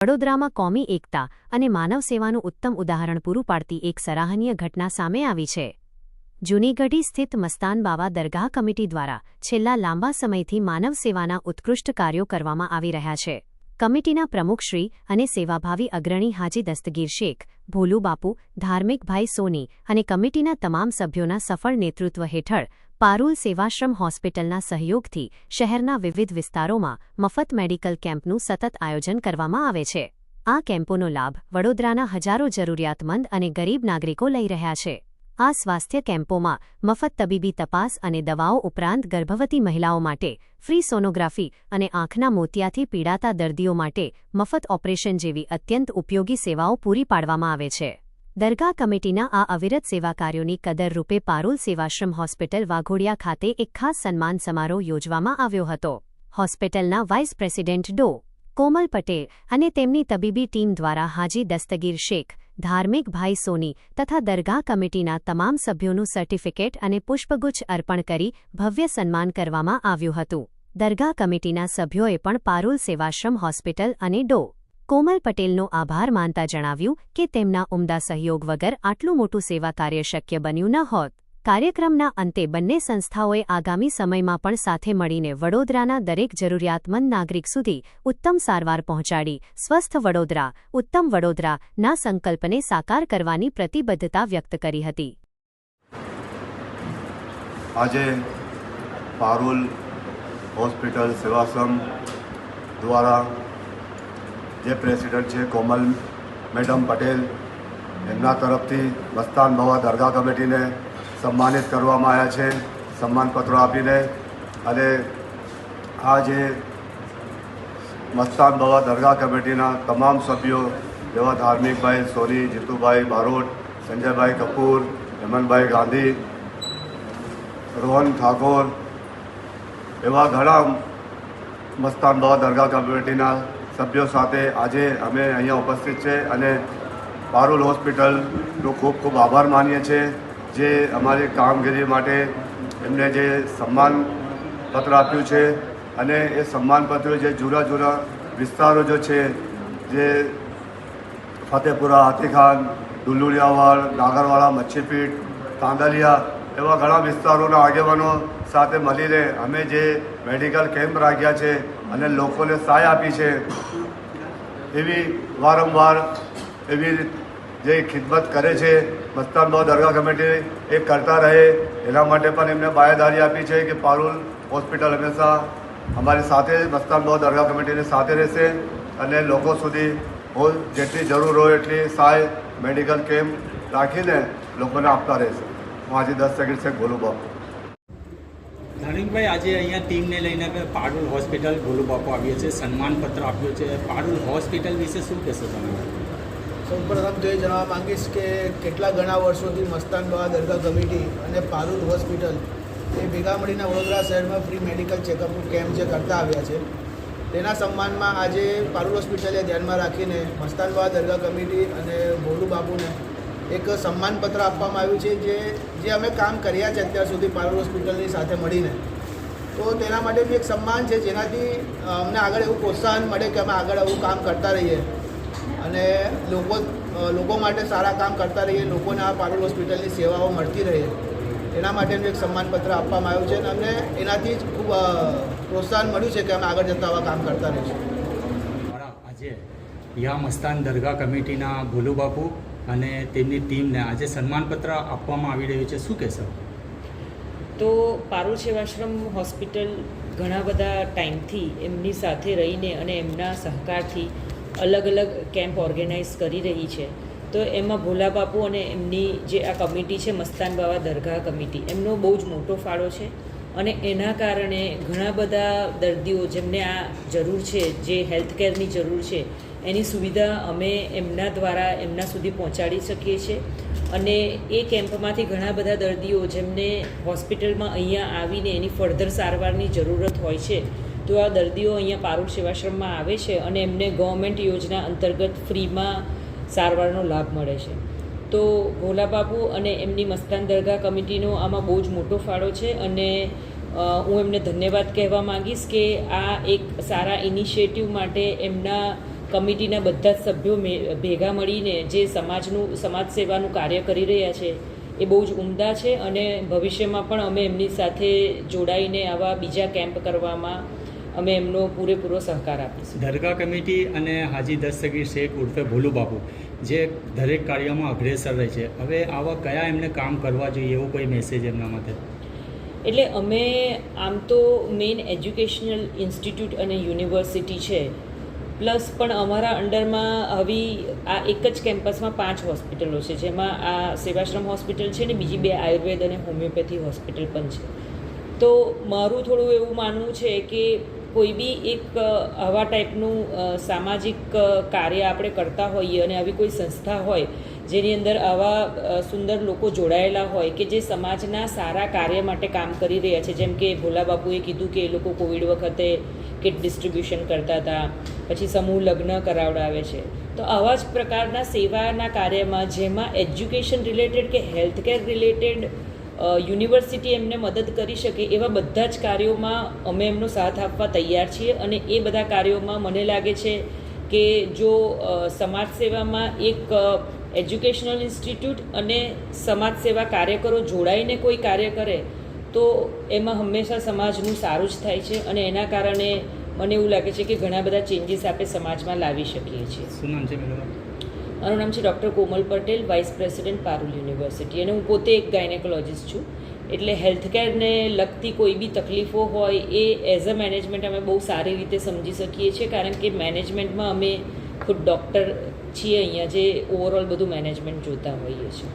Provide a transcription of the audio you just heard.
વડોદરામાં કોમી એકતા અને માનવ સેવાનું ઉત્તમ ઉદાહરણ પૂરું પાડતી એક સરાહનીય ઘટના સામે આવી છે. જૂનીગઢી સ્થિત મસ્તાન બાવા દરગાહ કમિટી દ્વારા છેલ્લા લાંબા સમયથી માનવ સેવાના ઉત્કૃષ્ટ કાર્યો કરવામાં આવી રહ્યા છે. કમિટીના પ્રમુખશ્રી અને સેવાભાવી અગ્રણી હાજી દસ્તગીર શેખ, ભોલુ બાપુ, ધાર્મિકભાઈ સોની અને કમિટીના તમામ સભ્યોના સફળ નેતૃત્વ હેઠળ પારુલ સેવાશ્રમ હોસ્પિટલના સહયોગથી શહેરના વિવિધ વિસ્તારોમાં મફત મેડિકલ કેમ્પનું સતત આયોજન કરવામાં આવે છે. આ કેમ્પોનો લાભ વડોદરાના હજારો જરૂરિયાતમંદ અને ગરીબ નાગરિકો લઈ રહ્યા છે. આ સ્વાસ્થ્ય કેમ્પોમાં મફત તબીબી તપાસ અને દવાઓ ઉપરાંત ગર્ભવતી મહિલાઓ માટે ફ્રી સોનોગ્રાફી અને આંખના મોતિયાથી પીડાતા દર્દીઓ માટે મફત ઓપરેશન જેવી અત્યંત ઉપયોગી સેવાઓ પૂરી પાડવામાં આવે છે. દરગાહ કમિટીના આ અવિરત સેવા કાર્યોની કદર રૂપે પારુલ સેવાશ્રમ હોસ્પિટલ વાઘોડિયા ખાતે એક ખાસ સન્માન સમારોહ યોજવામાં આવ્યો હતો. હોસ્પિટલના વાઇસ પ્રેસિડેન્ટ ડો. કોમલ પટેલ અને તેમની તબીબી ટીમ દ્વારા હાજી દસ્તગીર શેખ, ધાર્મિકભાઈ સોની તથા દરગાહ કમિટીના તમામ સભ્યોનું સર્ટિફિકેટ અને પુષ્પગુચ્છ અર્પણ કરી ભવ્ય સન્માન કરવામાં આવ્યું હતું. દરગાહ કમિટીના સભ્યોએ પણ પારુલ સેવાશ્રમ હોસ્પિટલ અને ડો. કોમલ પટેલનો આભાર માનતા જણાવ્યું કે તેમના ઉમદા સહયોગ વગર આટલું મોટું સેવા કાર્ય શક્ય બન્યું ન હોત. કાર્યક્રમના અંતે બંને સંસ્થાઓએ આગામી સમયમાં પણ સાથે મળીને વડોદરાના દરેક જરૂરિયાતમંદ નાગરિક સુધી ઉત્તમ સારવાર પહોંચાડી સ્વસ્થ વડોદરા, ઉત્તમ વડોદરાના સંકલ્પને સાકાર કરવાની પ્રતિબદ્ધતા વ્યક્ત કરી હતી. આજે પારુલ હોસ્પિટલ સેવાશ્રમ દ્વારા જે પ્રેસિડેન્ટ છે કોમલ મેડમ પટેલ, એમના તરફથી મસ્તાન બાવા દરગાહ કમિટીને સન્માનિત કરવામાં આવ્યા છે સન્માનપત્રો આપીને. અને આ જે મસ્તાન બાવા દરગાહ કમિટીના તમામ સભ્યો જેવા ધાર્મિકભાઈ સોની, જીતુભાઈ બારોટ, સંજયભાઈ કપૂર, હેમંતભાઈ ગાંધી, રોહન ઠાકોર એવા ઘણા મસ્તાન બાવા દરગાહ કમિટીના સભ્યો સાથે આજે અમે અહીંયા ઉપસ્થિત છે અને પારુલ હોસ્પિટલનો ખૂબ ખૂબ આભાર માનીએ છીએ જે અમારી કામગીરી માટે એમને જે સન્માનપત્ર આપ્યું છે. અને એ સન્માનપત્ર જે જુદા જુદા વિસ્તારો જે છે જે ફતેપુરા, હાથીખાન, ડુલુડિયાવાડ, નાગરવાડા, મચ્છીપીઠ, તાંદલિયા એવા ઘણા વિસ્તારોના આગેવાનો સાથે મળીને અમે જે મેડિકલ કેમ્પ રાખ્યા છે અને લોકોને સહાય આપી છે, એવી વારંવાર એવી જે ખિદમત કરે છે મસ્તાન બાવા દરગાહ કમિટી એ કરતા રહે એના માટે પણ એમને બાંયધરી આપી છે કે પારુલ હોસ્પિટલ હંમેશા અમારી સાથે મસ્તાન બાવા દરગાહ કમિટીની સાથે રહેશે અને લોકો સુધી જેટલી જરૂર હોય એટલી સહાય મેડિકલ કેમ્પ રાખીને લોકોને આપતા રહેશે. હું આજે 10 સેકન્ડ છે ભોલુ બાપુ. ધાર્મિકભાઈ, આજે અહીંયા ટીમને લઈને પારુલ હોસ્પિટલ ભોલુ બાપુ આવ્યો છે, સન્માનપત્ર આપ્યો છે. પારુલ હોસ્પિટલ વિશે શું કહેશો તમે? સૌપ્રથમ તો એ જણાવવા માંગીશ કે કેટલા ઘણા વર્ષોથી મસ્તાન બાવા દરગાહ કમિટી અને પારુલ હોસ્પિટલ એ ભેગા મળીને વડોદરા શહેરમાં ફ્રી મેડિકલ ચેકઅપનું કેમ્પ જે કરતા આવ્યા છે, તેના સન્માનમાં આજે પારુલ હોસ્પિટલે ધ્યાનમાં રાખીને મસ્તાન બાવા દરગાહ કમિટી અને ભોલુ બાપુને એક સન્માનપત્ર આપવામાં આવ્યું છે જે અમે કામ કર્યા છે અત્યાર સુધી પારુલ હોસ્પિટલની સાથે મળીને. તો તેના માટે બી એક સન્માન છે જેનાથી અમને આગળ એવું પ્રોત્સાહન મળે કે અમે આગળ એવું કામ કરતા રહીએ અને લોકો માટે સારા કામ કરતા રહીએ, લોકોને આ પારુલ હોસ્પિટલની સેવાઓ મળતી રહે એના માટેનું એક સન્માનપત્ર આપવામાં આવ્યું છે અને અમને એનાથી જ ખૂબ પ્રોત્સાહન મળ્યું છે કે અમે આગળ જતાં આવા કામ કરતા રહીશું. આજે યા મસ્તાન દરગાહ કમિટીના ભોલુ બાપુ અને તેમની ટીમને આજે સન્માનપત્ર આપવામાં આવી રહ્યું છે, શું કહેશો? તો પારુલ સેવાશ્રમ હોસ્પિટલ ઘણા બધા ટાઈમથી એમની સાથે રહીને અને એમના સહકારથી અલગ અલગ કેમ્પ ઓર્ગેનાઇઝ કરી રહી છે. તો એમાં ભોલા બાપુ અને એમની જે આ કમિટી છે મસ્તાન બાવા દરગાહ કમિટી, એમનો બહુ જ મોટો ફાળો છે અને એના કારણે ઘણા બધા દર્દીઓ જેમને આ જરૂર છે, જે હેલ્થકેરની જરૂર છે, એની સુવિધા અમે એમના દ્વારા એમના સુધી પહોંચાડી શકીએ છીએ. અને એ કેમ્પમાંથી ઘણા બધા દર્દીઓ જેમને હોસ્પિટલમાં અહીંયા આવીને એની ફર્ધર સારવારની જરૂરત હોય છે, તો આ દર્દીઓ અહીંયા પારુલ સેવાશ્રમમાં આવે છે અને એમને ગવર્મેન્ટ યોજના અંતર્ગત ફ્રીમાં સારવારનો લાભ મળે છે. તો ભોલા બાપુ અને એમની મસ્તાન દરગાહ કમિટીનો આમાં બહુ જ મોટો ફાળો છે અને હું એમને ધન્યવાદ કહેવા માંગીશ કે આ એક સારા ઇનિશિયેટિવ માટે એમના કમિટીના બધા જ સભ્યો ભેગા મળીને જે સમાજ સેવાનું કાર્ય કરી રહ્યા છે એ બહુ જ ઉમદા છે અને ભવિષ્યમાં પણ અમે એમની સાથે જોડાઈને આવા બીજા કેમ્પ કરવામાં અમે એમનો પૂરેપૂરો સહકાર આપીશું. દરગાહ કમિટી અને હાજી દસ્તગીર શેખ ઉર્ફે ભોલુ બાપુ જે દરેક કાર્યમાં અગ્રેસર રહે છે, હવે આવા કયા એમને કામ કરવા જોઈએ એવો કોઈ મેસેજ એમના માટે? એટલે અમે આમ તો મેઇન એજ્યુકેશનલ ઇન્સ્ટિટ્યૂટ અને યુનિવર્સિટી છે, પ્લસ પણ અમારા અંડરમાં આવી આ એક જ કેમ્પસમાં 5 હોસ્પિટલો છે, જેમાં આ સેવાશ્રમ હોસ્પિટલ છે ને બીજી 2 આયુર્વેદ અને હોમિયોપેથી હોસ્પિટલ પણ છે. તો મારું થોડું એવું માનવું છે કે કોઈ બી એક આવા ટાઈપનું સામાજિક કાર્ય આપણે કરતા હોઈએ અને આવી કોઈ સંસ્થા હોય જેની અંદર આવા સુંદર લોકો જોડાયેલા હોય કે જે સમાજના સારા કાર્ય માટે કામ કરી રહ્યા છે, જેમ કે ભોલા બાપુએ કીધું કે એ લોકો કોવિડ વખતે કિટ ડિસ્ટ્રીબ્યુશન કરતા હતા, પછી સમૂહ લગ્ન કરાવડાવે છે. તો આવા જ પ્રકારના સેવાના કાર્યમાં જેમાં એજ્યુકેશન રિલેટેડ કે હેલ્થકેર રિલેટેડ યુનિવર્સિટી એમને મદદ કરી શકે એવા બધા જ કાર્યોમાં અમે એમનો સાથ આપવા તૈયાર છીએ. અને એ બધા કાર્યોમાં મને લાગે છે કે જો સમાજ સેવામાં એક એજ્યુકેશનલ ઇન્સ્ટિટ્યૂટ અને સમાજ સેવા કાર્યકરો જોડાઈને કોઈ કાર્ય કરે તો એમાં હંમેશા સમાજનું સારું જ થાય છે અને એના કારણે મને એવું લાગે છે કે ઘણા બધા ચેન્જીસ આપણે સમાજમાં લાવી શકીએ છીએ. શું નામ છે મેડમ? મારું નામ છે doctor Komal Patel, vice president Parul university, અને હું પોતે એક ગાયનેકોલોજીસ્ટ છું. એટલે હેલ્થકેરને લગતી કોઈ બી તકલીફો હોય એ એઝ અ મેનેજમેન્ટ અમે બહુ સારી રીતે સમજી શકીએ છીએ, કારણ કે મેનેજમેન્ટમાં અમે ખુદ ડૉક્ટર છીએ અહીંયા જે ઓવરઓલ બધું મેનેજમેન્ટ જોતા હોઈએ છીએ.